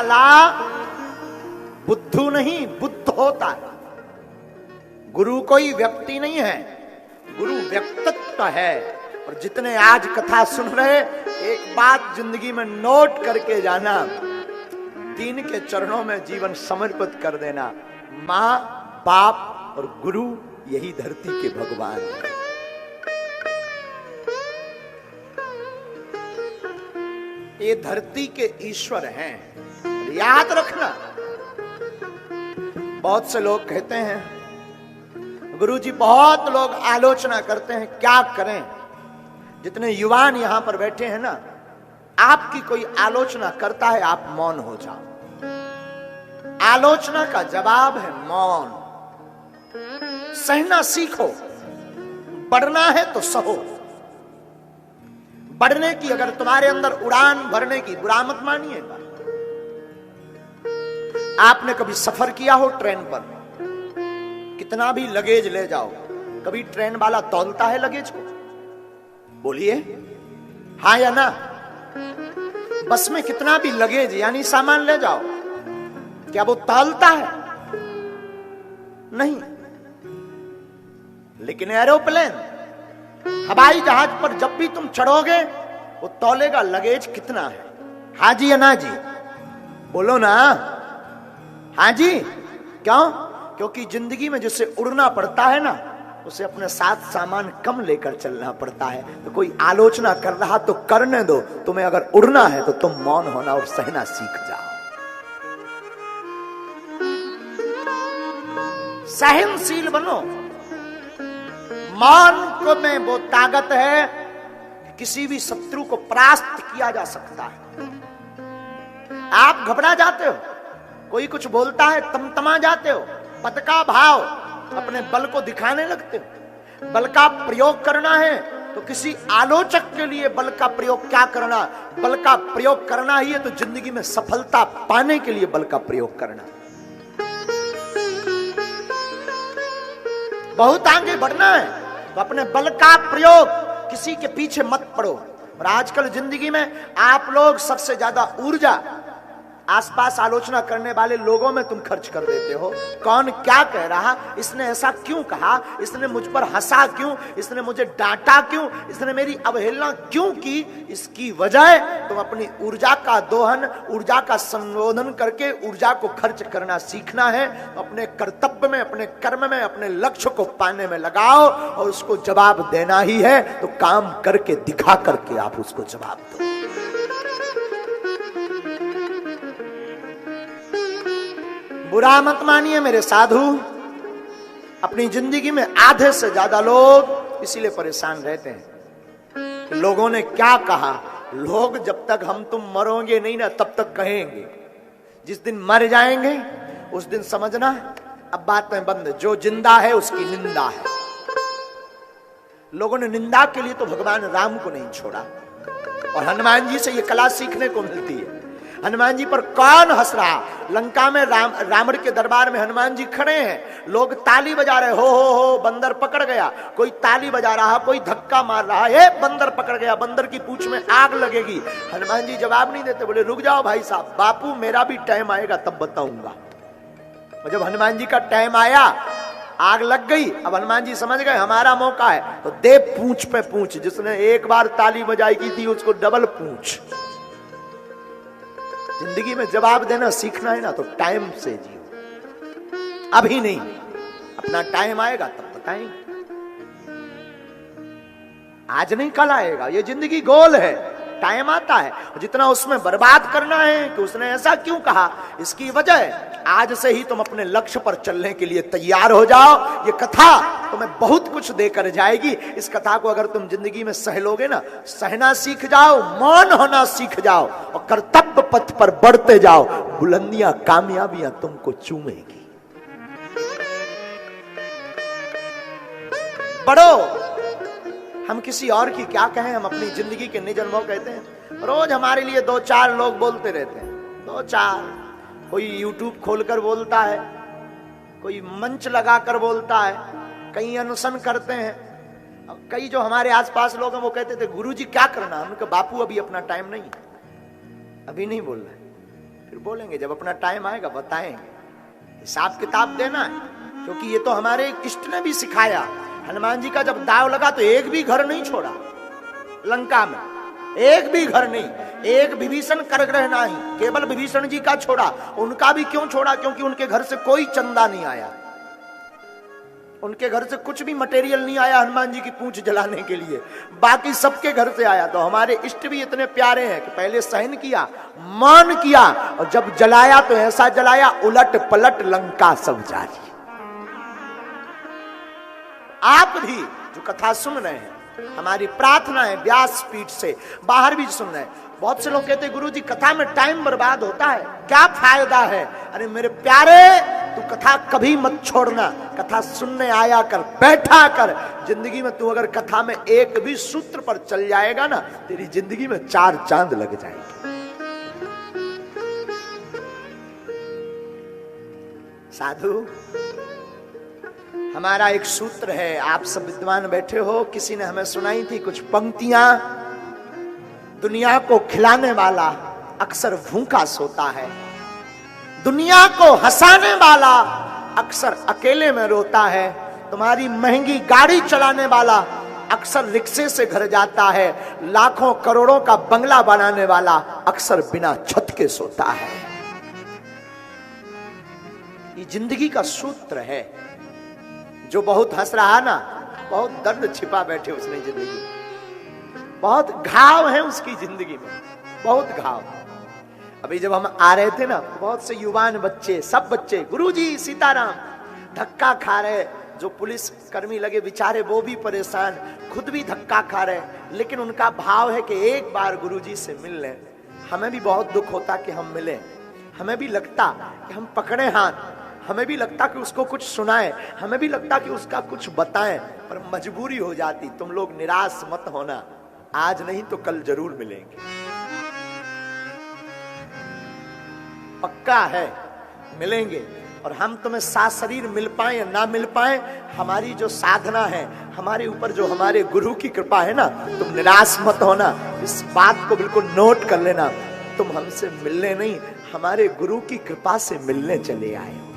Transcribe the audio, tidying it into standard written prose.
वाला बुद्धू नहीं, बुद्ध होता है। गुरु कोई व्यक्ति नहीं है, गुरु व्यक्तित्व है। और जितने आज कथा सुन रहे, एक बात जिंदगी में नोट करके जाना, तीन के चरणों में जीवन समर्पित कर देना। मां, बाप और गुरु, यही धरती के भगवान हैं। ये धरती के ईश्वर हैं, याद रखना। बहुत से लोग कहते हैं, गुरुजी बहुत लोग आलोचना करते हैं, क्या करें। जितने युवान यहां पर बैठे हैं ना, आपकी कोई आलोचना करता है, आप मौन हो जाओ। आलोचना का जवाब है मौन। सहना सीखो, बढ़ना है तो सहो। बढ़ने की, अगर तुम्हारे अंदर उड़ान भरने की, बुरा मत मानिएगा। आपने कभी सफर किया हो ट्रेन पर, कितना भी लगेज ले जाओ, कभी ट्रेन वाला तौलता है लगेज को? बोलिए हाँ या ना। बस में कितना भी लगेज यानी सामान ले जाओ, क्या वो तौलता है? नहीं। लेकिन एरोप्लेन, हवाई जहाज पर जब भी तुम चढ़ोगे, वो तौलेगा लगेज कितना है। हाँ जी या ना जी? बोलो ना। हाँ जी। क्यों? क्योंकि जिंदगी में जिससे उड़ना पड़ता है ना, उसे अपने साथ सामान कम लेकर चलना पड़ता है। तो कोई आलोचना कर रहा तो करने दो, तुम्हें अगर उड़ना है तो तुम मौन होना और सहना सीख जाओ। सहनशील बनो। मौन को में वो ताकत है कि किसी भी शत्रु को परास्त किया जा सकता है। आप घबरा जाते हो, कोई कुछ बोलता है तमतमा जाते हो, पद का भाव, अपने बल को दिखाने लगते हो। बल का प्रयोग करना है तो किसी आलोचक के लिए बल का प्रयोग क्या करना? बल का प्रयोग करना ही है तो जिंदगी में सफलता पाने के लिए बल का प्रयोग करना। बहुत आगे बढ़ना है तो अपने बल का प्रयोग, किसी के पीछे मत पड़ो। और आजकल जिंदगी में आप लोग सबसे ज्यादा ऊर्जा आसपास आलोचना करने वाले लोगों में तुम खर्च कर देते हो। कौन क्या कह रहा, इसने ऐसा क्यों कहा, इसने मुझ पर हंसा क्यों, इसने मुझे डांटा क्यों, इसने मेरी अवहेलना क्यों की। इसकी वजह तुम अपनी ऊर्जा का दोहन, ऊर्जा का संशोधन करके ऊर्जा को खर्च करना सीखना है। अपने कर्तव्य में, अपने कर्म में, अपने लक्ष्य को पाने में लगाओ और उसको जवाब देना ही है तो काम करके दिखा करके आप उसको जवाब दो। बुरा मत मानिए मेरे साधु। अपनी जिंदगी में आधे से ज्यादा लोग इसीलिए परेशान रहते हैं कि लोगों ने क्या कहा। लोग जब तक हम तुम मरोगे नहीं ना, तब तक कहेंगे। जिस दिन मर जाएंगे उस दिन समझना अब बातें बंद। जो जिंदा है उसकी निंदा है। लोगों ने निंदा के लिए तो भगवान राम को नहीं छोड़ा। और हनुमान जी से ये कला सीखने को मिलती है। हनुमान जी पर कौन हंस रहा? लंका में रावण के दरबार में हनुमान जी खड़े हैं, लोग ताली बजा रहे, हो बंदर पकड़ गया। कोई ताली बजा रहा, कोई धक्का मार रहा है, बंदर पकड़ गया, बंदर की पूंछ में आग लगेगी। हनुमान जी जवाब नहीं देते, बोले रुक जाओ भाई साहब, बापू मेरा भी टाइम आएगा तब बताऊंगा। और जब हनुमान जी का टाइम आया, आग लग गई। अब हनुमान जी समझ गए हमारा मौका है, तो दे पूंछ पे पूंछ। जिसने एक बार ताली बजाई की थी उसको डबल पूंछ। जिंदगी में जवाब देना सीखना है ना तो टाइम से जियो, अभी नहीं। अपना टाइम आएगा तब बताएंगे। आज नहीं कल आएगा। ये जिंदगी गोल है, टाइम आता है। जितना उसमें बर्बाद करना है कि उसने ऐसा क्यों कहा, इसकी वजह आज से ही तुम अपने लक्ष्य पर चलने के लिए तैयार हो जाओ। ये कथा तुम्हें बहुत कुछ देकर जाएगी। इस कथा को अगर तुम जिंदगी में सह लोगे ना, सहना सीख जाओ, मौन होना सीख जाओ और कर्तव्य पथ पर बढ़ते जाओ, बुलंदियां, कामयाबियां तुमको चूमेगी। बढ़ो। हम किसी और की क्या कहें, हम अपनी जिंदगी के निज अनुभव कहते हैं। रोज हमारे लिए दो चार लोग बोलते रहते हैं, दो चार। कोई यूट्यूब खोलकर बोलता है, कोई मंच लगाकर बोलता है, कई अनुसन करते हैं। कई जो हमारे आसपास लोग हैं वो कहते थे गुरुजी क्या करना। उनका बापू अभी अपना टाइम नहीं, अभी नहीं बोल रहे। फिर बोलेंगे, जब अपना टाइम आएगा बताएंगे। हिसाब किताब देना है, क्योंकि ये तो हमारे इष्ट ने भी सिखाया। हनुमान जी का जब दाव लगा तो एक भी घर नहीं छोड़ा लंका में, एक भी घर नहीं, एक विभीषण करग्रह नहीं, केवल विभीषण जी का छोड़ा। उनका भी क्यों छोड़ा? क्योंकि उनके घर से कोई चंदा नहीं आया, उनके घर से कुछ भी मटेरियल नहीं आया हनुमान जी की पूंछ जलाने के लिए, बाकी सबके घर से आया। तो हमारे इष्ट भी इतने प्यारे हैं कि पहले सहन किया, मान किया, और जब जलाया तो ऐसा जलाया उलट पलट लंका सब जारी। आप भी जो कथा सुन रहे हैं, हमारी प्रार्थना है व्यास पीठ से, बाहर भी सुन रहे हैं। बहुत से लोग कहते हैं गुरुजी कथा में टाइम बर्बाद होता है, क्या फायदा है? अरे मेरे प्यारे, तू कथा कभी मत छोड़ना, कथा सुनने आया कर, बैठा कर। जिंदगी में तू अगर कथा में एक भी सूत्र पर चल जाएगा ना, तेरी जिंदगी में 4 चांद लग जाएंगे। साधु, हमारा एक सूत्र है, आप सब विद्वान बैठे हो, किसी ने हमें सुनाई थी कुछ पंक्तियां। दुनिया को खिलाने वाला अक्सर भूखा सोता है, दुनिया को हंसाने वाला अक्सर अकेले में रोता है, तुम्हारी महंगी गाड़ी चलाने वाला अक्सर रिक्शे से घर जाता है, लाखों करोड़ों का बंगला बनाने वाला अक्सर बिना छत के सोता है। ये जिंदगी का सूत्र है। जो बहुत हंस रहा ना, बहुत दर्द छिपा बैठे उसने जिंदगी, बहुत घाव है उसकी जिंदगी में, बहुत घाव। अभी जब हम आ रहे थे ना, बहुत से युवान बच्चे, सब बच्चे, गुरुजी सीताराम, धक्का खा रहे। जो पुलिस कर्मी लगे बेचारे वो भी परेशान, खुद भी धक्का खा रहे, लेकिन उनका भाव है कि एक बार गुरुजी से मिल लें। हमें भी बहुत दुख होता कि हम मिलें, हमें भी लगता कि हम पकड़े हाथ, हमें भी लगता कि उसको कुछ सुनाएं, हमें भी लगता कि उसका कुछ बताएं, पर मजबूरी हो जाती। तुम लोग निराश मत होना, आज नहीं तो कल जरूर मिलेंगे, पक्का है मिलेंगे। और हम तुम्हें साथ शरीर मिल पाए या ना मिल पाए, हमारी जो साधना है, हमारे ऊपर जो हमारे गुरु की कृपा है ना, तुम निराश मत होना। इस बात को बिल्कुल नोट कर लेना, तुम हमसे मिलने नहीं, हमारे गुरु की कृपा से मिलने चले आए हो।